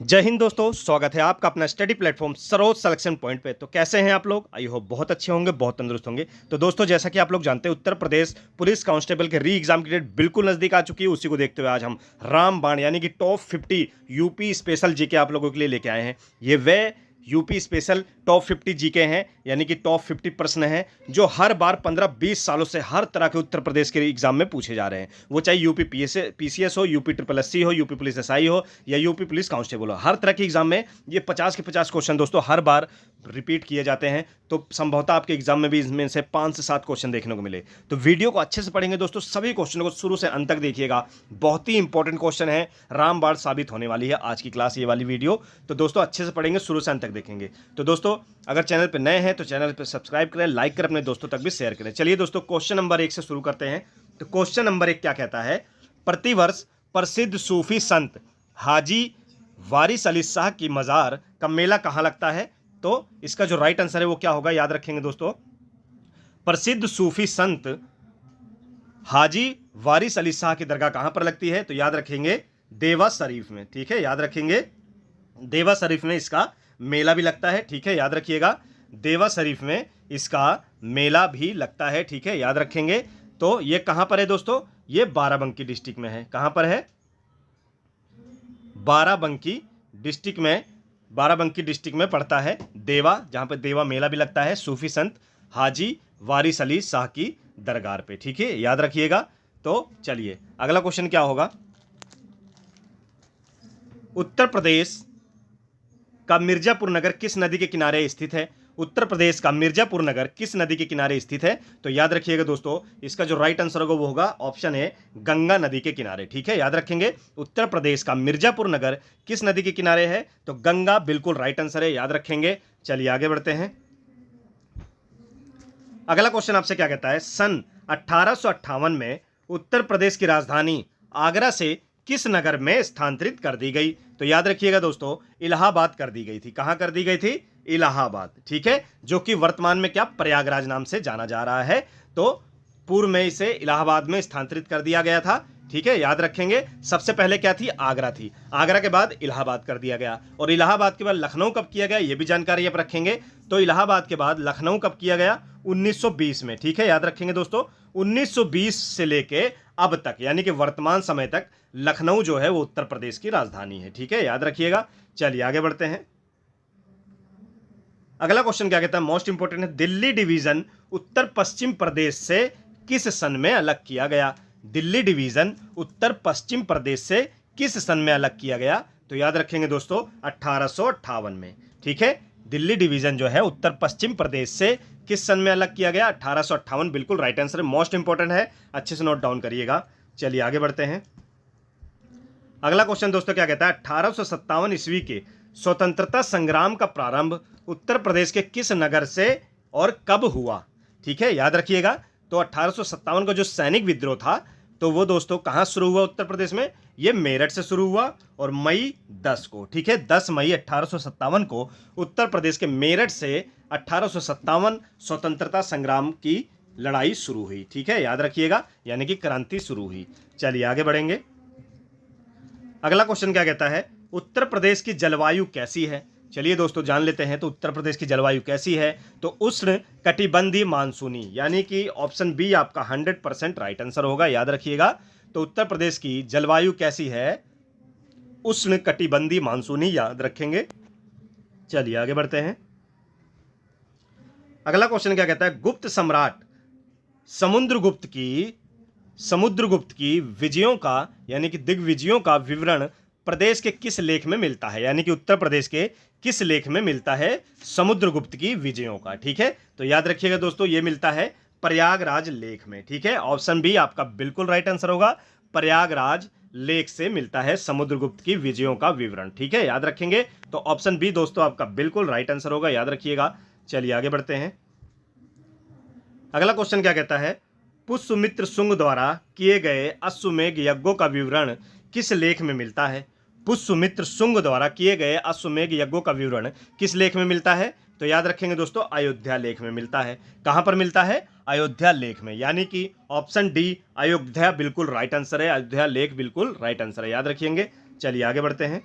जय हिंद दोस्तों, स्वागत है आपका अपना study platform Saroj selection point पे। तो कैसे हैं आप लोग? आई होप बहुत अच्छे होंगे, बहुत तंदुरुस्त होंगे। तो दोस्तों, जैसा कि आप लोग जानते हैं, उत्तर प्रदेश पुलिस कांस्टेबल के री एग्जाम की डेट बिल्कुल नजदीक आ चुकी है। उसी को देखते हुए आज हम रामबाण यानी कि टॉप 50 यूपी स्पेशल जीके आप लोगों के लिए लेके आए हैं। ये वे यूपी स्पेशल टॉप 50 जीके हैं, यानी कि टॉप 50 प्रश्न हैं जो हर बार 15-20 सालों से हर तरह के उत्तर प्रदेश के एग्जाम में पूछे जा रहे हैं। वो चाहे यूपी पीसीएस हो, यूपी ट्रिपल एससी हो, यूपी पुलिस एसआई हो या यूपी पुलिस कांस्टेबल हो, हर तरह के एग्जाम में ये 50 के 50 क्वेश्चन दोस्तों हर बार रिपीट किए जाते हैं। तो संभवतः आपके एग्जाम में भी इसमें से 5 से 7 क्वेश्चन देखने को मिले। तो वीडियो को अच्छे से पढ़ेंगे दोस्तों, सभी क्वेश्चनों को शुरू से अंत तक देखिएगा। बहुत ही इंपॉर्टेंट क्वेश्चन है, रामबाण साबित होने वाली है आज की क्लास, ये वाली वीडियो। तो दोस्तों अच्छे से पढ़ेंगे, शुरू से अंत तक देखेंगे। तो दोस्तों अगर चैनल पर नए हैं तो चैनल पर सब्सक्राइब करें, लाइक करें, अपने दोस्तों तक भी शेयर करें। चलिए दोस्तों, क्वेश्चन नंबर 1 से शुरू करते हैं। तो क्वेश्चन नंबर 1 क्या कहता है? प्रतिवर्ष प्रसिद्ध सूफी संत हाजी वारिस अली शाह की मजार का मेला कहां लगता है? तो इसका जो राइट आंसर है वो क्या होगा, याद रखेंगे दोस्तों। प्रसिद्ध सूफी संत हाजी वारिस अली शाह की दरगाह कहां पर लगती है? तो याद रखेंगे देवा शरीफ में। ठीक है, याद रखेंगे देवा शरीफ में इसका मेला भी लगता है। ठीक है, याद रखिएगा देवा शरीफ में इसका मेला भी लगता है। ठीक है, याद रखेंगे। तो ये कहां पर है दोस्तों? ये बाराबंकी डिस्ट्रिक्ट में है। कहां पर है? बाराबंकी डिस्ट्रिक्ट में, बाराबंकी डिस्ट्रिक्ट में पड़ता है देवा, जहां पर देवा मेला भी लगता है सूफी संत हाजी वारिस अली शाह की दरगाह पे। ठीक है, याद रखिएगा। तो चलिए अगला क्वेश्चन क्या होगा? उत्तर प्रदेश का मिर्जापुर नगर किस नदी के किनारे स्थित है? उत्तर प्रदेश का मिर्जापुर नगर किस नदी के किनारे स्थित है? तो याद रखिएगा दोस्तों, इसका जो राइट आंसर होगा वो होगा ऑप्शन है गंगा नदी के किनारे। ठीक है, याद रखेंगे उत्तर प्रदेश का मिर्जापुर नगर किस नदी के किनारे है? तो गंगा बिल्कुल राइट आंसर है, याद रखेंगे। चलिए आगे बढ़ते हैं। अगला क्वेश्चन आपसे क्या कहता है? सन 1858 में उत्तर प्रदेश की राजधानी आगरा से किस नगर में स्थानांतरित कर दी गई? तो याद रखिएगा दोस्तों, इलाहाबाद कर दी गई थी। कहां कर दी गई थी? इलाहाबाद। ठीक है, जो कि वर्तमान में क्या प्रयागराज नाम से जाना जा रहा है। तो पूर्व में इसे इलाहाबाद में स्थानांतरित कर दिया गया था। ठीक है, याद रखेंगे। सबसे पहले क्या थी? आगरा थी। आगरा के बाद इलाहाबाद कर दिया गया, और इलाहाबाद के बाद लखनऊ कब किया गया, यह भी जानकारी आप रखेंगे। तो इलाहाबाद के बाद लखनऊ कब किया गया? 1920 में। ठीक है, याद रखेंगे दोस्तों, 1920 से लेके अब तक यानी कि वर्तमान समय तक लखनऊ जो है वो उत्तर प्रदेश की राजधानी है। ठीक है, याद रखिएगा। चलिए आगे बढ़ते हैं। अगला क्वेश्चन क्या कहता है? मोस्ट इंपोर्टेंट है, दिल्ली डिवीजन उत्तर पश्चिम प्रदेश से किस सन में अलग किया गया? दिल्ली डिवीजन उत्तर पश्चिम प्रदेश से किस सन में अलग किया गया? तो याद रखेंगे दोस्तों 1858 में। ठीक है, दिल्ली डिवीजन जो है उत्तर पश्चिम प्रदेश से किस सन में अलग किया गया? 1858 बिल्कुल राइट आंसर है, मोस्ट इंपोर्टेंट है, अच्छे से नोट डाउन करिएगा। चलिए आगे बढ़ते हैं। अगला क्वेश्चन दोस्तों क्या कहता है? 1857 ईस्वी के स्वतंत्रता संग्राम का प्रारंभ उत्तर प्रदेश के किस नगर से और कब हुआ? ठीक है, याद रखिएगा। तो 1857 का जो सैनिक विद्रोह था तो वो दोस्तों कहां शुरू हुआ उत्तर प्रदेश में? ये मेरठ से शुरू हुआ, और मई 10 को। ठीक है, 10 मई 1857 को उत्तर प्रदेश के मेरठ से 1857 स्वतंत्रता संग्राम की लड़ाई शुरू हुई। ठीक है, याद रखिएगा, यानी कि क्रांति शुरू हुई। चलिए आगे बढ़ेंगे। अगला क्वेश्चन क्या कहता है? उत्तर प्रदेश की जलवायु कैसी है? चलिए दोस्तों जान लेते हैं। तो उत्तर प्रदेश की जलवायु कैसी है? तो उष्ण कटिबंधीय मानसूनी, यानी कि ऑप्शन बी आपका 100% राइट आंसर होगा, याद रखिएगा। तो उत्तर प्रदेश की जलवायु कैसी है? उष्ण कटिबंधीय मानसूनी, याद रखेंगे। चलिए आगे बढ़ते हैं। अगला क्वेश्चन क्या कहता है? गुप्त सम्राट समुद्रगुप्त की विजयों का यानी कि दिग्विजयों का विवरण प्रदेश के किस लेख में मिलता है? यानी कि उत्तर प्रदेश के किस लेख में मिलता है समुद्रगुप्त की विजयों का? ठीक है, तो याद रखिएगा दोस्तों, ये मिलता है प्रयागराज लेख में। ठीक है, ऑप्शन बी आपका बिल्कुल राइट आंसर होगा, प्रयागराज लेख से मिलता है समुद्रगुप्त की विजयों का विवरण। ठीक है, याद रखेंगे। तो ऑप्शन बी दोस्तों आपका बिल्कुल राइट आंसर होगा, याद रखिएगा। चलिए आगे बढ़ते हैं। अगला क्वेश्चन क्या कहता है? पुष्यमित्र शुंग द्वारा किए गए अश्वमेध यज्ञों का विवरण किस लेख में मिलता है? पुष्यमित्र शुंग द्वारा किए गए अश्वमेध यज्ञों का विवरण किस लेख में मिलता है? तो याद रखेंगे दोस्तों, अयोध्या लेख में मिलता है। कहां पर मिलता है? अयोध्या लेख में, यानी कि ऑप्शन डी अयोध्या बिल्कुल राइट आंसर है, अयोध्या लेख बिल्कुल राइट आंसर है, याद रखिएंगे। चलिए आगे बढ़ते हैं।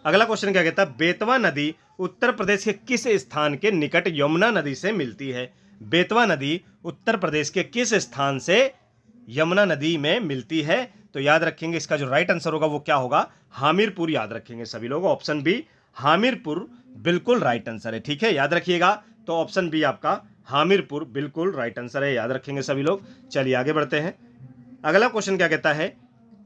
अगला क्वेश्चन क्या कहता है, बेतवा नदी उत्तर प्रदेश के किस स्थान के निकट यमुना नदी से मिलती है? बेतवा नदी उत्तर प्रदेश के किस स्थान से यमुना नदी में मिलती है? तो याद रखेंगे इसका जो राइट आंसर होगा वो क्या होगा, हामिरपुर। याद रखेंगे सभी लोग, ऑप्शन बी हामिरपुर बिल्कुल राइट आंसर है। ठीक है, याद रखिएगा। तो ऑप्शन बी आपका हामिरपुर बिल्कुल राइट आंसर है, याद रखेंगे सभी लोग। चलिए आगे बढ़ते हैं। अगला क्वेश्चन क्या कहता है,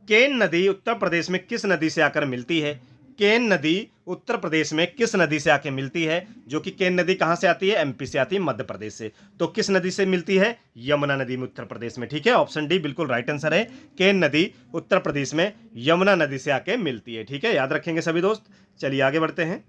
केन नदी उत्तर प्रदेश में किस नदी से आकर मिलती है? केन नदी उत्तर प्रदेश में किस नदी से आके मिलती है? जो कि केन नदी कहां से आती है? एमपी से आती है, मध्य प्रदेश से। तो किस नदी से मिलती है? यमुना नदी में, उत्तर प्रदेश में। ठीक है, ऑप्शन डी बिल्कुल राइट आंसर है। केन नदी उत्तर प्रदेश में यमुना नदी से आके मिलती है। ठीक है, याद रखेंगे सभी दोस्त। चलिए आगे बढ़ते हैं।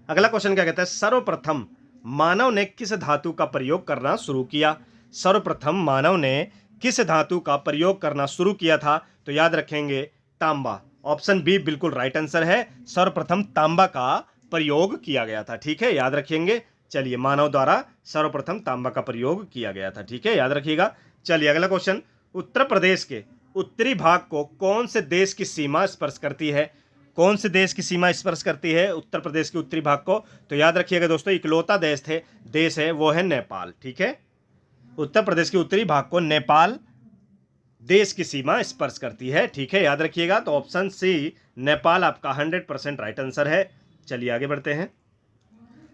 अगला क्वेश्चन क्या कहता है, सर्वप्रथम मानव ने किस धातु का प्रयोग करना शुरू किया? सर्वप्रथम मानव ने किस धातु का प्रयोग करना शुरू किया था? तो याद रखेंगे तांबा। ऑप्शन बी बिल्कुल राइट आंसर है, सर्वप्रथम तांबा का प्रयोग किया गया था। ठीक है, याद रखेंगे। चलिए, मानव द्वारा सर्वप्रथम तांबा का प्रयोग किया गया था। ठीक है, याद रखिएगा। चलिए अगला क्वेश्चन, उत्तर प्रदेश के उत्तरी भाग को कौन से देश की सीमा स्पर्श करती है? कौन से देश की सीमा स्पर्श करती है उत्तर प्रदेश के उत्तरी भाग को? तो याद रखिएगा दोस्तों, इकलौता देश है वो है नेपाल। ठीक है, उत्तर प्रदेश के उत्तरी भाग को नेपाल देश की सीमा स्पर्श करती है। ठीक है, याद रखिएगा। तो ऑप्शन सी नेपाल आपका 100% राइट आंसर है। चलिए आगे बढ़ते हैं।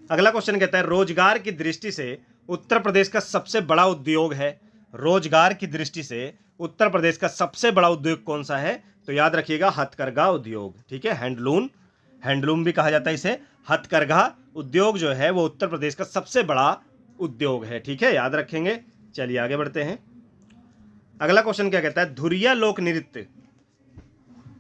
अगला क्वेश्चन कहता है, रोजगार की दृष्टि से उत्तर प्रदेश का सबसे बड़ा उद्योग है? रोजगार की दृष्टि से उत्तर प्रदेश का सबसे बड़ा उद्योग कौन सा है? तो याद रखिएगा हथकरघा उद्योग। ठीक है, हैंडलूम भी कहा जाता है इसे। हथकरघा उद्योग जो है वो उत्तर प्रदेश का सबसे बड़ा उद्योग है। ठीक है, याद रखेंगे। चलिए आगे बढ़ते हैं। अगला क्वेश्चन क्या कहता है, धुरिया लोक नृत्य।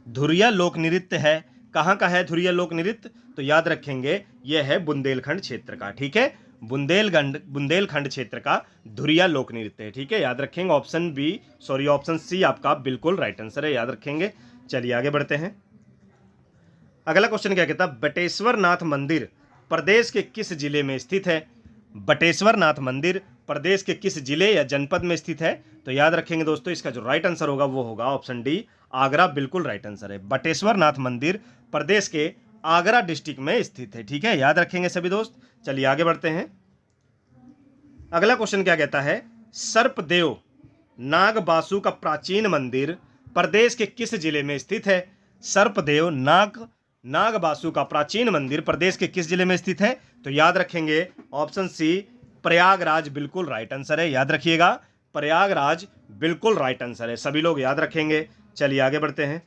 धुरिया लोक नृत्य है, कहाँ का है धुरिया लोक नृत्य? तो याद रखेंगे यह है बुंदेलखंड क्षेत्र का। ठीक है, बुंदेलखंड क्षेत्र का धुरिया लोक नृत्य है। ठीक है, याद रखेंगे। ऑप्शन सी आपका बिल्कुल राइट आंसर है, याद रखेंगे। चलिए आगे बढ़ते हैं। अगला क्वेश्चन क्या कहता है, बटेश्वर नाथ मंदिर प्रदेश के किस जिले में स्थित है? बटेश्वर नाथ मंदिर प्रदेश के किस जिले या जनपद में स्थित है? तो याद रखेंगे दोस्तों, इसका जो राइट आंसर होगा वो होगा ऑप्शन डी आगरा बिल्कुल राइट आंसर है। बटेश्वर नाथ मंदिर प्रदेश के आगरा डिस्ट्रिक्ट में स्थित है। ठीक है, याद रखेंगे सभी दोस्त। चलिए आगे बढ़ते हैं। अगला क्वेश्चन क्या कहता है, सर्पदेव नागबासु का प्राचीन मंदिर प्रदेश के किस जिले में स्थित है? सर्पदेव नागबासु का प्राचीन मंदिर प्रदेश के किस जिले में स्थित है? तो याद रखेंगे ऑप्शन सी प्रयागराज बिल्कुल राइट आंसर है, याद रखिएगा। प्रयागराज बिल्कुल राइट आंसर है, सभी लोग याद रखेंगे। चलिए आगे बढ़ते हैं।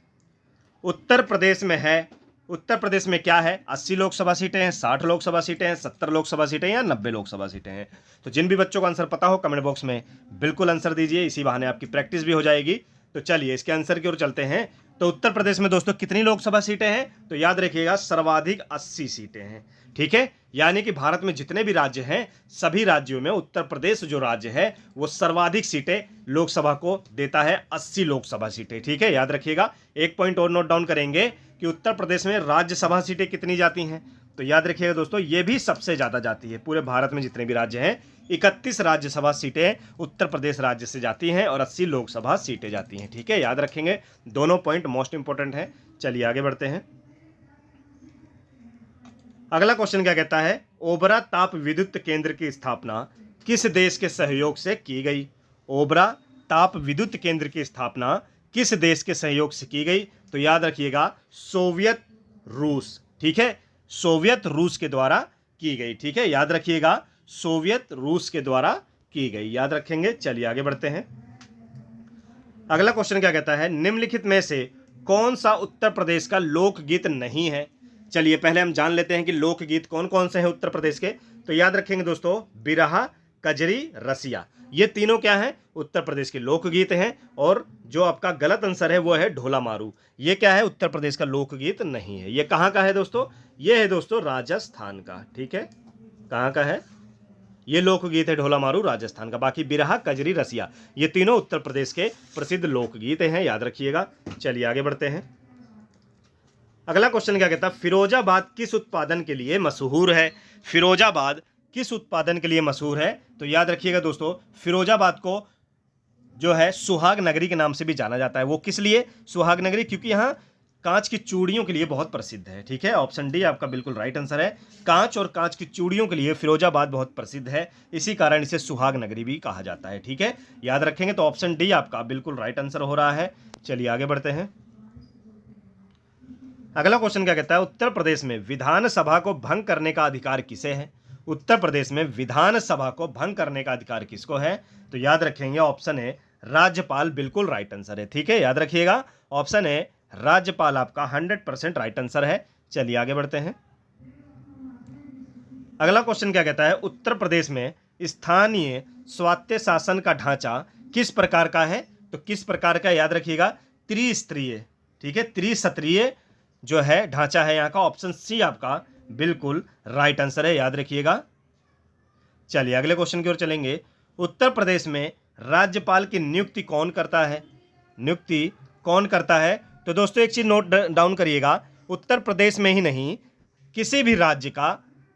उत्तर प्रदेश में क्या है? 80 लोकसभा सीटें हैं, 60 लोकसभा सीटें हैं, 70 लोकसभा सीटें या 90 लोकसभा सीटें हैं? तो जिन भी बच्चों को आंसर पता हो कमेंट बॉक्स में बिल्कुल आंसर दीजिए, इसी बहाने आपकी प्रैक्टिस भी हो जाएगी। तो चलिए इसके आंसर की ओर चलते हैं। तो उत्तर प्रदेश में दोस्तों कितनी लोकसभा सीटें हैं? तो याद रखिएगा सर्वाधिक 80 सीटें हैं। ठीक है, यानी कि भारत में जितने भी राज्य हैं सभी राज्यों में उत्तर प्रदेश जो राज्य है वो सर्वाधिक सीटें लोकसभा को देता है, 80 लोकसभा सीटें। ठीक है, याद रखिएगा। एक पॉइंट और नोट डाउन करेंगे कि उत्तर प्रदेश में राज्यसभा सीटें कितनी जाती हैं? तो याद रखिएगा दोस्तों, ये भी सबसे ज़्यादा जाती है। पूरे भारत में जितने भी राज्य हैं 31 राज्यसभा सीटें उत्तर प्रदेश राज्य से जाती हैं और 80 लोकसभा सीटें जाती हैं। ठीक है, याद रखेंगे, दोनों पॉइंट मोस्ट इंपॉर्टेंट हैं। चलिए आगे बढ़ते हैं। अगला क्वेश्चन क्या कहता है, ओबरा ताप विद्युत केंद्र की स्थापना किस देश के सहयोग से की गई? ओबरा ताप विद्युत केंद्र की स्थापना किस देश के सहयोग से की गई? तो याद रखिएगा सोवियत रूस। ठीक है, सोवियत रूस के द्वारा की गई। ठीक है, याद रखिएगा, सोवियत रूस के द्वारा की गई, याद रखेंगे। चलिए आगे बढ़ते हैं। अगला क्वेश्चन क्या कहता है, निम्नलिखित में से कौन सा उत्तर प्रदेश का लोकगीत नहीं है? चलिए पहले हम जान लेते हैं कि लोकगीत कौन कौन से हैं उत्तर प्रदेश के। तो याद रखेंगे दोस्तों, बिरहा, कजरी, रसिया, ये तीनों क्या हैं? उत्तर प्रदेश के लोकगीत हैं। और जो आपका गलत आंसर है वो है ढोला मारू। ये क्या है? उत्तर प्रदेश का लोकगीत नहीं है। ये कहाँ का है दोस्तों? ये है दोस्तों राजस्थान का। ठीक है, कहाँ का है? ये लोकगीत है ढोला मारू राजस्थान का। बाकी बिरहा, कजरी, रसिया ये तीनों उत्तर प्रदेश के प्रसिद्ध लोकगीत हैं, याद रखिएगा। चलिए आगे बढ़ते हैं। अगला क्वेश्चन क्या कहता है, फिरोजाबाद किस उत्पादन के लिए मशहूर है? फिरोजाबाद किस उत्पादन के लिए मशहूर है? तो याद रखिएगा दोस्तों, फिरोजाबाद को जो है सुहाग नगरी के नाम से भी जाना जाता है। वो किस लिए सुहाग नगरी? क्योंकि यहाँ कांच की चूड़ियों के लिए बहुत प्रसिद्ध है। ठीक है, ऑप्शन डी आपका बिल्कुल राइट आंसर है। कांच और कांच की चूड़ियों के लिए फिरोजाबाद बहुत प्रसिद्ध है, इसी कारण इसे सुहाग नगरी भी कहा जाता है। ठीक है, याद रखेंगे। तो ऑप्शन डी आपका बिल्कुल राइट आंसर हो रहा है। चलिए आगे बढ़ते हैं। अगला क्वेश्चन क्या कहता है, उत्तर प्रदेश में विधानसभा को भंग करने का अधिकार किसे है? उत्तर प्रदेश में विधानसभा को भंग करने का अधिकार किसको है? तो याद रखेंगे ऑप्शन है राज्यपाल, बिल्कुल राइट आंसर है। ठीक है, याद रखिएगा ऑप्शन है राज्यपाल आपका 100% राइट आंसर है। चलिए आगे बढ़ते हैं। अगला क्वेश्चन क्या कहता है, उत्तर प्रदेश में स्थानीय स्वायत्त शासन का ढांचा किस प्रकार का है? तो किस प्रकार का, याद रखिएगा त्रिस्तरीय। ठीक है, त्रिस्तरीय जो है ढांचा है यहाँ का। ऑप्शन सी आपका बिल्कुल राइट आंसर है, याद रखिएगा। चलिए अगले क्वेश्चन की ओर चलेंगे। उत्तर प्रदेश में राज्यपाल की नियुक्ति कौन करता है? नियुक्ति कौन करता है? तो दोस्तों एक चीज नोट डाउन करिएगा, उत्तर प्रदेश में ही नहीं, किसी भी राज्य का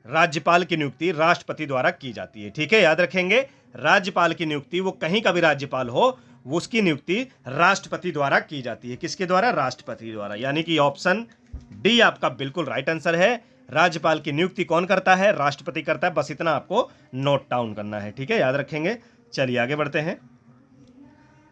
राज्यपाल की नियुक्ति राष्ट्रपति द्वारा की जाती है। ठीक है, याद रखेंगे राज्यपाल की नियुक्ति, वो कहीं का भी राज्यपाल हो, वो उसकी नियुक्ति राष्ट्रपति द्वारा की जाती है। किसके द्वारा? राष्ट्रपति द्वारा। यानी कि ऑप्शन डी आपका बिल्कुल राइट आंसर है। राज्यपाल की नियुक्ति कौन करता है? राष्ट्रपति करता है। बस इतना आपको नोट डाउन करना है। ठीक है, याद रखेंगे। चलिए आगे बढ़ते हैं।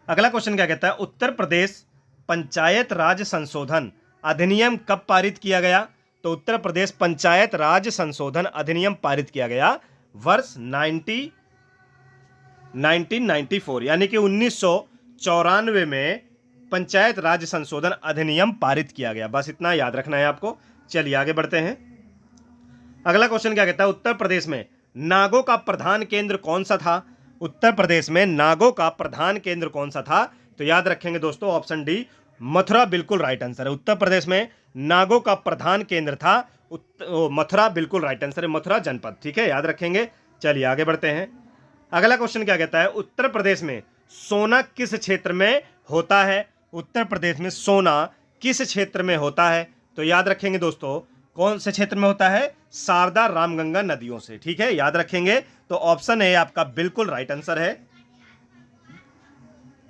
अगला क्वेश्चन क्या कहता है, उत्तर प्रदेश पंचायत राज संशोधन अधिनियम कब पारित किया गया? तो उत्तर प्रदेश पंचायत राज संशोधन अधिनियम पारित किया गया वर्ष 1994, यानी कि 1994 में पंचायत राज संशोधन अधिनियम पारित किया गया। बस इतना याद रखना है आपको। चलिए आगे बढ़ते हैं। अगला क्वेश्चन क्या कहता है, उत्तर प्रदेश में नागों का प्रधान केंद्र कौन सा था? उत्तर प्रदेश में नागों का प्रधान केंद्र कौन सा था? तो याद रखेंगे दोस्तों ऑप्शन डी मथुरा, बिल्कुल राइट आंसर है। उत्तर प्रदेश में नागों का प्रधान केंद्र था मथुरा, बिल्कुल राइट आंसर है, मथुरा जनपद। ठीक है, याद रखेंगे। चलिए आगे बढ़ते हैं। अगला क्वेश्चन क्या कहता है, उत्तर प्रदेश में सोना किस क्षेत्र में होता है? उत्तर प्रदेश में सोना किस क्षेत्र में होता है? तो याद रखेंगे दोस्तों, कौन से क्षेत्र में होता है? शारदा रामगंगा नदियों से। ठीक है, याद रखेंगे। तो ऑप्शन ए आपका बिल्कुल राइट आंसर है,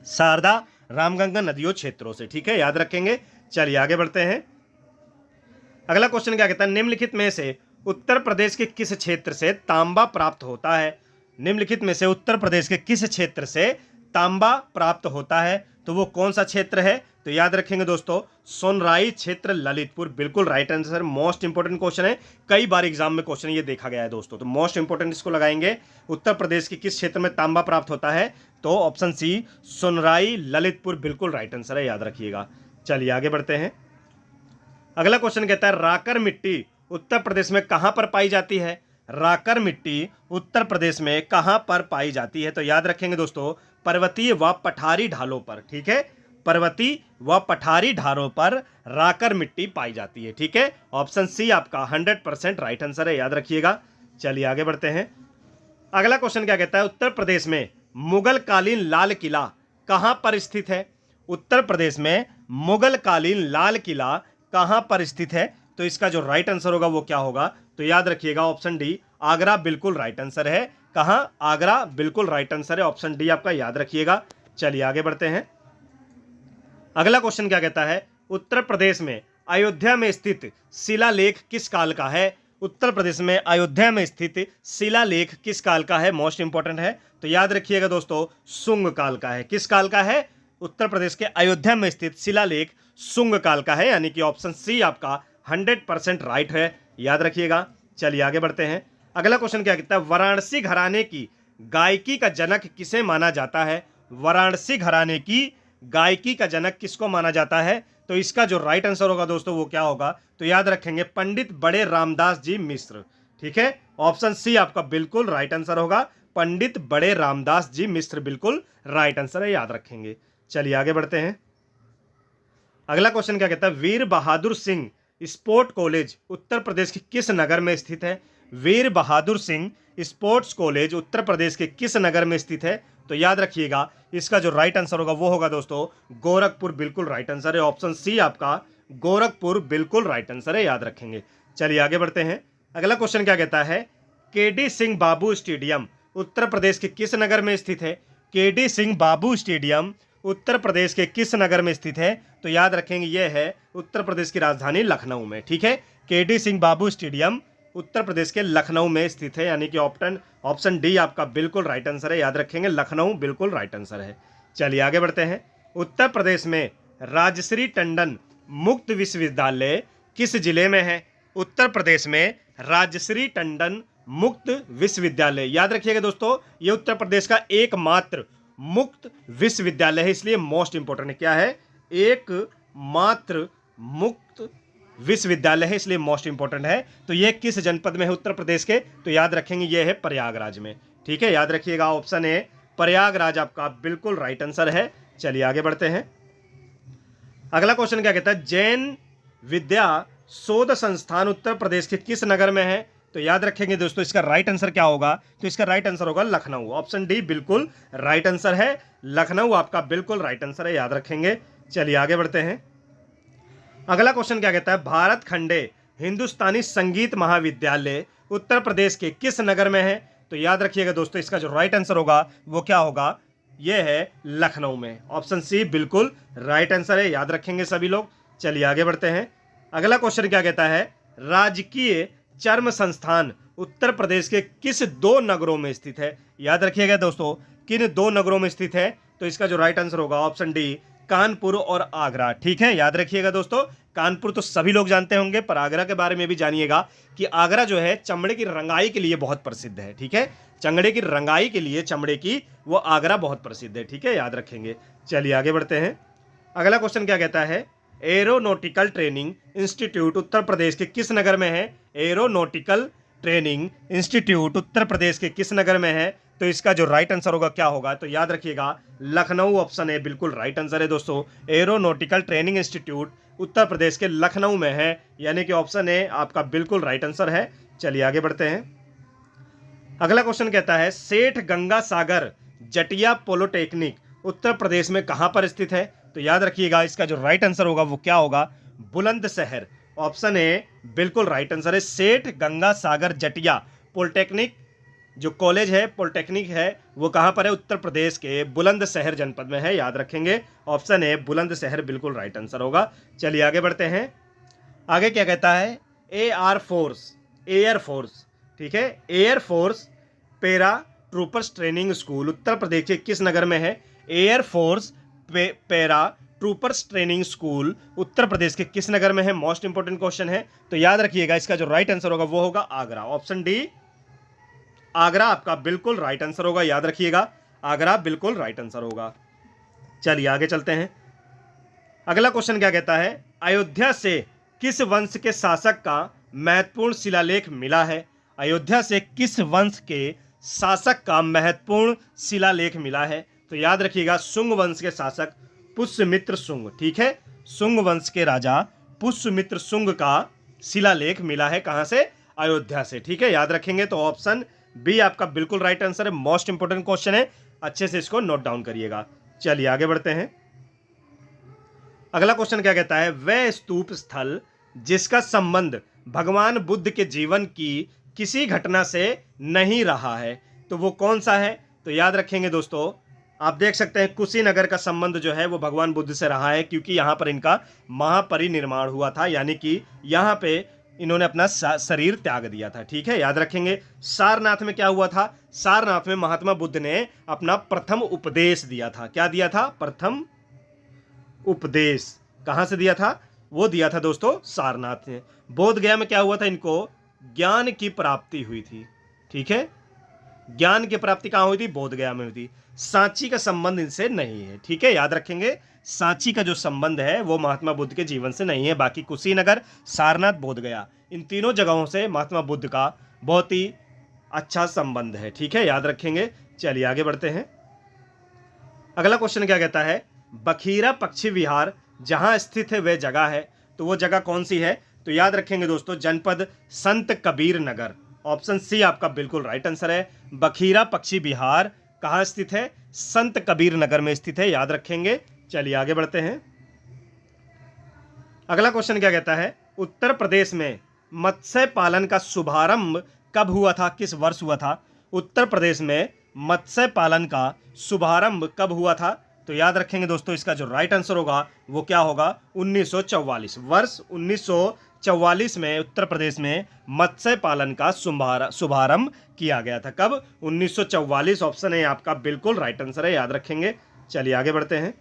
शारदा रामगंगा नदियों क्षेत्रों से। ठीक है, याद रखेंगे। चलिए आगे बढ़ते हैं। अगला क्वेश्चन क्या कहता है, निम्नलिखित में से उत्तर प्रदेश के किस क्षेत्र से तांबा प्राप्त होता है? निम्नलिखित में से उत्तर प्रदेश के किस क्षेत्र से तांबा प्राप्त होता है? तो वो कौन सा क्षेत्र है? तो याद रखेंगे दोस्तों सोनराई क्षेत्र, ललितपुर, बिल्कुल right answer. Most important question है, कई बार एग्जाम में क्वेश्चन ये देखा गया है दोस्तों, तो मोस्ट इंपोर्टेंट इसको लगाएंगे। उत्तर प्रदेश के किस क्षेत्र में तांबा प्राप्त होता है? तो ऑप्शन सी सोनराई, ललितपुर, बिल्कुल राइट आंसर है, याद रखिएगा। चलिए आगे बढ़ते हैं। अगला क्वेश्चन कहता है, राकर मिट्टी उत्तर प्रदेश में कहां पर पाई जाती है? राकर मिट्टी उत्तर प्रदेश में कहां पर पाई जाती है? तो याद रखेंगे दोस्तों पर्वतीय व पठारी ढालों पर। ठीक है, पर्वतीय व पठारी ढालों पर राकर मिट्टी पाई जाती है। ठीक है, ऑप्शन सी आपका 100% राइट आंसर है, याद रखिएगा। चलिए आगे बढ़ते हैं। अगला क्वेश्चन क्या कहता है, उत्तर प्रदेश में मुगल कालीन लाल किला कहां पर स्थित है? उत्तर प्रदेश में मुगल कालीन लाल किला कहां पर स्थित है? तो इसका जो राइट आंसर होगा वो क्या होगा? तो याद रखिएगा ऑप्शन डी आगरा, बिल्कुल राइट आंसर है। कहां? आगरा, बिल्कुल राइट आंसर है, ऑप्शन डी आपका, याद रखिएगा। चलिए आगे बढ़ते हैं। अगला क्वेश्चन क्या कहता है, उत्तर प्रदेश में अयोध्या में स्थित शिलालेख किस काल का है? उत्तर प्रदेश में अयोध्या में स्थित शिलालेख किस काल का है? मोस्ट इंपोर्टेंट है, तो याद रखिएगा दोस्तों शुंग काल का है। किस काल का है? उत्तर प्रदेश के अयोध्या में स्थित शिलालेख शुंग काल का है, यानी कि ऑप्शन सी आपका 100% राइट है, याद रखिएगा। चलिए आगे बढ़ते हैं। अगला क्वेश्चन क्या कहता है, वाराणसी घराने की गायकी का जनक किसे माना जाता है? वाराणसी घराने की गायकी का जनक किसको माना जाता है? तो इसका जो राइट आंसर होगा दोस्तों वो क्या होगा? तो याद रखेंगे पंडित बड़े रामदास जी मिश्र। ठीक है, ऑप्शन सी आपका बिल्कुल राइट आंसर होगा, पंडित बड़े रामदास जी मिश्र, बिल्कुल राइट आंसर है, याद रखेंगे। चलिए आगे बढ़ते हैं। अगला क्वेश्चन क्या कहता है, वीर बहादुर सिंह स्पोर्ट कॉलेज उत्तर प्रदेश के किस नगर में स्थित है? वीर बहादुर सिंह स्पोर्ट्स कॉलेज उत्तर प्रदेश के किस नगर में स्थित है? तो याद रखिएगा इसका जो राइट आंसर होगा वो होगा दोस्तों गोरखपुर, बिल्कुल राइट आंसर है, ऑप्शन सी आपका गोरखपुर, बिल्कुल राइट आंसर है, याद रखेंगे। चलिए आगे बढ़ते हैं। अगला क्वेश्चन क्या कहता है, केडी सिंह बाबू स्टेडियम उत्तर प्रदेश के किस नगर में स्थित है? केडी सिंह बाबू स्टेडियम उत्तर प्रदेश के किस नगर में स्थित है? तो याद रखेंगे ये है उत्तर प्रदेश की राजधानी लखनऊ में। ठीक है, केडी सिंह बाबू स्टेडियम उत्तर प्रदेश के लखनऊ में स्थित है, यानी कि ऑप्शन डी आपका बिल्कुल राइट आंसर है। याद रखेंगे लखनऊ बिल्कुल राइट आंसर है। चलिए आगे बढ़ते हैं। उत्तर प्रदेश में राजश्री टंडन मुक्त विश्वविद्यालय किस जिले में है? उत्तर प्रदेश में राजश्री टंडन मुक्त विश्वविद्यालय, याद रखिएगा दोस्तों, ये उत्तर प्रदेश का एकमात्र मुक्त विश्वविद्यालय है, इसलिए मोस्ट इंपोर्टेंट है। क्या है? एक मात्र मुक्त विश्वविद्यालय है, इसलिए मोस्ट इंपोर्टेंट है। तो ये किस जनपद में है उत्तर प्रदेश के? तो याद रखेंगे ये है प्रयागराज में। ठीक है, याद रखिएगा ऑप्शन ए प्रयागराज आपका बिल्कुल राइट आंसर है। चलिए आगे बढ़ते हैं। अगला क्वेश्चन क्या कहता है? जैन विद्या शोध संस्थान उत्तर प्रदेश के किस नगर में है? तो याद रखेंगे दोस्तों इसका राइट आंसर क्या होगा? तो इसका राइट आंसर होगा लखनऊ। ऑप्शन डी बिल्कुल राइट आंसर है, लखनऊ आपका बिल्कुल राइट आंसर है, याद रखेंगे। चलिए आगे बढ़ते हैं। अगला क्वेश्चन क्या कहता है? भारत खंडे हिंदुस्तानी संगीत महाविद्यालय उत्तर प्रदेश के किस नगर में है? तो याद रखिएगा दोस्तों इसका जो राइट आंसर होगा वो क्या होगा? यह है लखनऊ में। ऑप्शन सी बिल्कुल राइट आंसर है, याद रखेंगे सभी लोग। चलिए आगे बढ़ते हैं। अगला क्वेश्चन क्या कहता है? राजकीय चर्म संस्थान उत्तर प्रदेश के किस दो नगरों में स्थित है? याद रखिएगा दोस्तों किन दो नगरों में स्थित है? तो इसका जो राइट आंसर होगा ऑप्शन डी कानपुर और आगरा। ठीक है, याद रखिएगा दोस्तों, कानपुर तो सभी लोग जानते होंगे, पर आगरा के बारे में भी जानिएगा कि आगरा जो है चमड़े की रंगाई के लिए बहुत प्रसिद्ध है। ठीक है, चमड़े की रंगाई के लिए चमड़े की वो आगरा बहुत प्रसिद्ध है। ठीक है, याद रखेंगे। चलिए आगे बढ़ते हैं। अगला क्वेश्चन क्या कहता है? एरोनॉटिकल ट्रेनिंग इंस्टीट्यूट उत्तर प्रदेश के किस नगर में है? एरोनॉटिकल ट्रेनिंग इंस्टीट्यूट उत्तर प्रदेश के किस नगर में है? तो इसका जो राइट आंसर होगा क्या होगा? तो याद रखिएगा लखनऊ ऑप्शन है बिल्कुल राइट आंसर है दोस्तों। एरोनॉटिकल ट्रेनिंग इंस्टीट्यूट उत्तर प्रदेश के लखनऊ में है, यानी कि ऑप्शन ए आपका बिल्कुल राइट आंसर है। चलिए आगे बढ़ते हैं। अगला क्वेश्चन कहता है सेठ गंगा सागर जटिया पॉलिटेक्निक उत्तर प्रदेश में कहां पर स्थित है? तो याद रखिएगा इसका जो राइट आंसर होगा वो क्या होगा? बुलंदशहर। ऑप्शन ए बिल्कुल राइट आंसर है। सेठ गंगा सागर जटिया पॉलिटेक्निक जो कॉलेज है, पॉलिटेक्निक है, वो कहां पर है? उत्तर प्रदेश के बुलंदशहर जनपद में है, याद रखेंगे। ऑप्शन ए बुलंदशहर बिल्कुल राइट आंसर होगा। चलिए आगे बढ़ते हैं। आगे क्या कहता है? एयरफोर्स, ठीक है, air force paratroopers training school Uttar Pradesh के किस नगर में है? Air force paratroopers training school Uttar Pradesh के किस नगर में है? मोस्ट इंपोर्टेंट क्वेश्चन है, तो याद रखिएगा इसका जो राइट आंसर होगा वो होगा आगरा। ऑप्शन डी आगरा आपका बिल्कुल राइट आंसर होगा, याद रखिएगा आगरा बिल्कुल राइट आंसर होगा। चलिए आगे चलते हैं। अगला क्वेश्चन क्या कहता है? अयोध्या से किस वंश के शासक का महत्वपूर्ण शिलालेख मिला है? अयोध्या से किस वंश के शासक का महत्वपूर्ण शिलालेख मिला है? तो याद रखिएगा शुंग वंश के शासक पुष्यमित्र शुंग। ठीक है, शुंग वंश के राजा पुष्यमित्र शुंग का शिलालेख मिला है कहां से? अयोध्या से। ठीक है, याद रखेंगे। तो ऑप्शन बी आपका बिल्कुल राइट आंसर है। मोस्ट इंपोर्टेंट क्वेश्चन है, अच्छे से इसको नोट डाउन करिएगा। चलिए आगे बढ़ते हैं। अगला क्वेश्चन क्या कहता है? वह स्तूप स्थल जिसका संबंध भगवान बुद्ध के जीवन की किसी घटना से नहीं रहा है, तो वो कौन सा है? तो याद रखेंगे दोस्तों, आप देख सकते हैं कुशीनगर का संबंध जो है वो भगवान बुद्ध से रहा है, क्योंकि यहाँ पर इनका महापरिनिर्वाण हुआ था, यानी कि यहाँ पे इन्होंने अपना शरीर त्याग दिया था। ठीक है, याद रखेंगे। सारनाथ में क्या हुआ था? सारनाथ में महात्मा बुद्ध ने अपना प्रथम उपदेश दिया था। क्या दिया था? प्रथम उपदेश। कहां से दिया था? वो दिया था दोस्तों सारनाथ में। बोध गया में क्या हुआ था? इनको ज्ञान की प्राप्ति हुई थी। ठीक है, ज्ञान की प्राप्ति कहां हुई थी? बोध गया में हुई थी। सांची का संबंध इनसे नहीं है। ठीक है, याद रखेंगे सांची का जो संबंध है वो महात्मा बुद्ध के जीवन से नहीं है। बाकी कुशीनगर, सारनाथ, बोध गया, इन तीनों जगहों से महात्मा बुद्ध का बहुत ही अच्छा संबंध है। ठीक है, याद रखेंगे। चलिए आगे बढ़ते हैं। अगला क्वेश्चन क्या कहता है? बखीरा पक्षी विहार जहां स्थित है वह जगह है, तो वो जगह कौन सी है? तो याद रखेंगे दोस्तों जनपद संत कबीर नगर। ऑप्शन सी आपका बिल्कुल राइट आंसर है। बखीरा पक्षी विहार कहां स्थित है? संत कबीर नगर में स्थित है, याद रखेंगे। चलिए आगे बढ़ते हैं। अगला क्वेश्चन क्या कहता है? उत्तर प्रदेश में मत्स्य पालन का शुभारंभ कब हुआ था? किस वर्ष हुआ था? उत्तर प्रदेश में मत्स्य पालन का शुभारंभ कब हुआ था? तो याद रखेंगे दोस्तों, इसका जो राइट आंसर होगा वो क्या होगा, 1944। वर्ष 1944 में उत्तर प्रदेश में मत्स्य पालन का शुभारंभ किया गया था। कब, 1944। ऑप्शन है आपका बिल्कुल राइट आंसर है, याद रखेंगे। चलिए आगे बढ़ते हैं।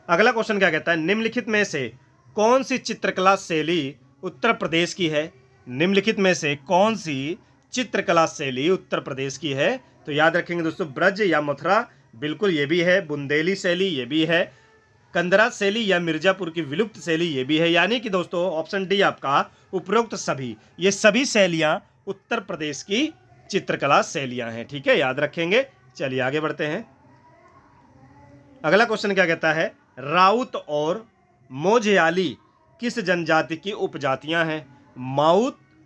अगला क्वेश्चन क्या कहता है, निम्नलिखित में से कौन सी चित्रकला शैली उत्तर प्रदेश की है। निम्नलिखित में से कौन सी चित्रकला शैली उत्तर प्रदेश की है। तो याद रखेंगे दोस्तों, ब्रज या मथुरा, बिल्कुल ये भी है। बुंदेली शैली ये भी है। कंदरा शैली या मिर्जापुर की विलुप्त शैली ये भी है। यानी कि दोस्तों ऑप्शन डी आपका उपरोक्त सभी, ये सभी शैलियां उत्तर प्रदेश की चित्रकला शैलियां हैं। ठीक है, याद रखेंगे। चलिए आगे बढ़ते हैं। अगला क्वेश्चन क्या कहता है, राउत और मोझयाली किस जनजाति की उपजातियां हैं।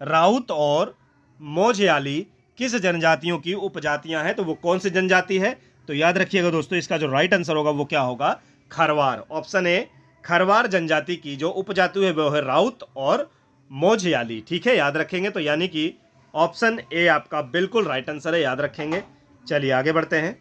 राउत और मोझयाली किस जनजातियों की उपजातियां हैं, तो वो कौन सी जनजाति है। तो याद रखिएगा दोस्तों, इसका जो राइट आंसर होगा वो क्या होगा, खरवार। ऑप्शन ए, खरवार जनजाति की जो उपजाति है वो है राउत और मोझयाली। ठीक है, याद रखेंगे। तो यानी कि ऑप्शन ए आपका बिल्कुल राइट आंसर है, याद रखेंगे। चलिए आगे बढ़ते हैं।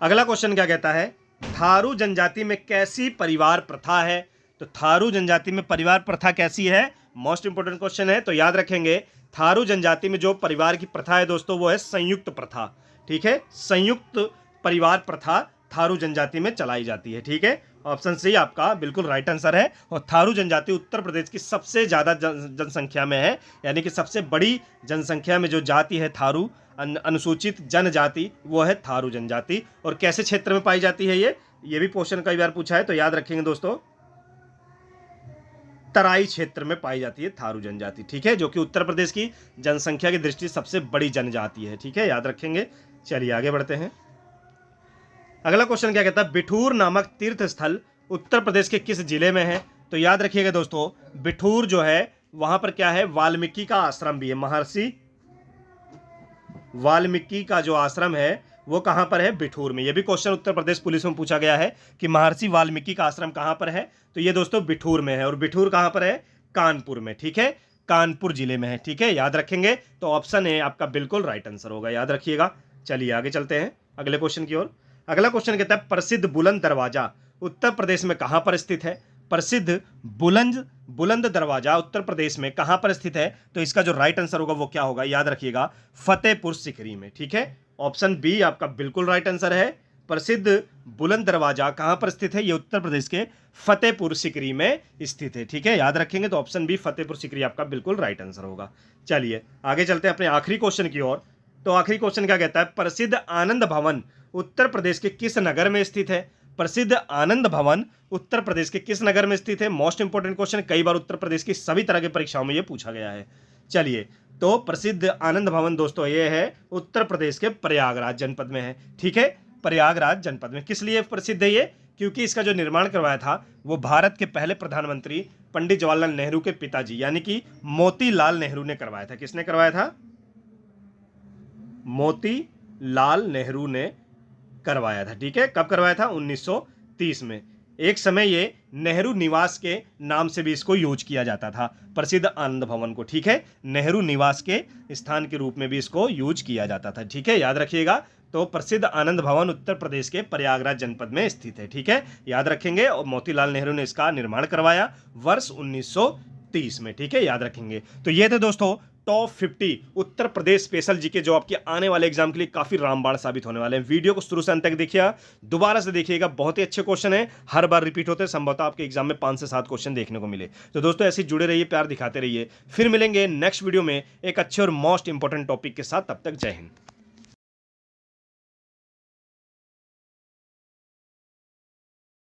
अगला क्वेश्चन क्या कहता है, थारू जनजाति में कैसी परिवार प्रथा है। तो थारू जनजाति में परिवार प्रथा कैसी है, मोस्ट इंपोर्टेंट क्वेश्चन है। तो याद रखेंगे, थारू जनजाति में जो परिवार की प्रथा है दोस्तों वो है संयुक्त प्रथा। ठीक है, संयुक्त परिवार प्रथा थारू जनजाति में चलाई जाती है। ठीक है, ऑप्शन सी आपका बिल्कुल राइट आंसर है। और थारू जनजाति उत्तर प्रदेश की सबसे ज्यादा जनसंख्या में है, यानी कि सबसे बड़ी जनसंख्या में जो जाति है थारू अनुसूचित जनजाति, वो है थारू जनजाति। और कैसे क्षेत्र में पाई जाती है ये भी क्वेश्चन कई बार पूछा है। तो याद रखेंगे दोस्तों, तराई क्षेत्र में पाई जाती है थारू जनजाति। ठीक है, जो कि उत्तर प्रदेश की जनसंख्या की दृष्टि सबसे बड़ी जनजाति है। ठीक है, याद रखेंगे। चलिए आगे बढ़ते हैं। अगला क्वेश्चन क्या कहता है, बिठूर नामक तीर्थ स्थल उत्तर प्रदेश के किस जिले में है। तो याद रखिएगा दोस्तों, बिठूर जो है वहां पर क्या है, वाल्मीकि का आश्रम भी है। महर्षि वाल्मीकि का जो आश्रम है वो कहां पर है, बिठूर में। ये भी क्वेश्चन उत्तर प्रदेश पुलिस में पूछा गया है कि महर्षि वाल्मीकि का आश्रम कहां पर है। तो ये दोस्तों बिठूर में है। और बिठूर कहां पर है, कानपुर में। ठीक है, कानपुर जिले में है। ठीक है, याद रखेंगे। तो ऑप्शन ए आपका बिल्कुल राइट आंसर होगा, याद रखिएगा। चलिए आगे चलते हैं अगले क्वेश्चन की ओर। अगला क्वेश्चन कहता है, प्रसिद्ध बुलंद दरवाजा उत्तर प्रदेश में कहां पर स्थित है। प्रसिद्ध बुलंद दरवाजा उत्तर प्रदेश में कहां पर स्थित है। तो इसका जो राइट आंसर होगा वो क्या होगा, याद रखिएगा, फतेहपुर सीकरी में। ठीक है, ऑप्शन बी आपका बिल्कुल राइट आंसर है। प्रसिद्ध बुलंद दरवाजा कहां पर स्थित है, ये उत्तर प्रदेश के फतेहपुर सीकरी में स्थित है। ठीक है, याद रखेंगे। तो ऑप्शन बी फतेहपुर सीकरी आपका बिल्कुल राइट आंसर होगा। चलिए आगे चलते हैं अपने आखिरी क्वेश्चन की ओर। तो आखिरी क्वेश्चन क्या कहता है, प्रसिद्ध आनंद भवन उत्तर प्रदेश के किस नगर में स्थित है। प्रसिद्ध आनंद भवन उत्तर प्रदेश के किस नगर में स्थित है, मोस्ट इंपोर्टेंट क्वेश्चन, कई बार उत्तर प्रदेश की सभी तरह की परीक्षाओं में यह पूछा गया है। चलिए, तो प्रसिद्ध आनंद भवन दोस्तों ये है उत्तर प्रदेश के प्रयागराज जनपद में है। ठीक है, प्रयागराज जनपद में। किस लिए प्रसिद्ध है ये, क्योंकि इसका जो निर्माण करवाया था वो भारत के पहले प्रधानमंत्री पंडित जवाहरलाल नेहरू के पिताजी यानी कि मोतीलाल नेहरू ने करवाया था। किसने करवाया था, मोतीलाल नेहरू ने करवाया था। ठीक है, कब करवाया था, 1930 में। एक समय ये नेहरू निवास के नाम से भी इसको यूज किया जाता था, प्रसिद्ध आनंद भवन को। ठीक है, नेहरू निवास के स्थान के रूप में भी इसको यूज किया जाता था। ठीक है, याद रखिएगा। तो प्रसिद्ध आनंद भवन उत्तर प्रदेश के प्रयागराज जनपद में स्थित है। ठीक है, याद रखेंगे। और मोतीलाल नेहरू ने इसका निर्माण करवाया वर्ष 1930 में। ठीक है, याद रखेंगे। तो ये थे दोस्तों top 50 Uttar Pradesh special GK जो आपके आने वाले एग्जाम के लिए काफी रामबाण साबित होने वाले हैं। वीडियो को शुरू से अंत तक देखिएगा, दोबारा से देखिएगा, बहुत ही अच्छे क्वेश्चन है, हर बार रिपीट होते हैं। संभवतः आपके एग्जाम में 5 से 7 क्वेश्चन देखने को मिले। तो दोस्तों ऐसे जुड़े रहिए, प्यार दिखाते रहिए। फिर मिलेंगे नेक्स्ट वीडियो में एक अच्छे और मोस्ट इंपोर्टेंट टॉपिक के साथ। तब तक जय हिंद।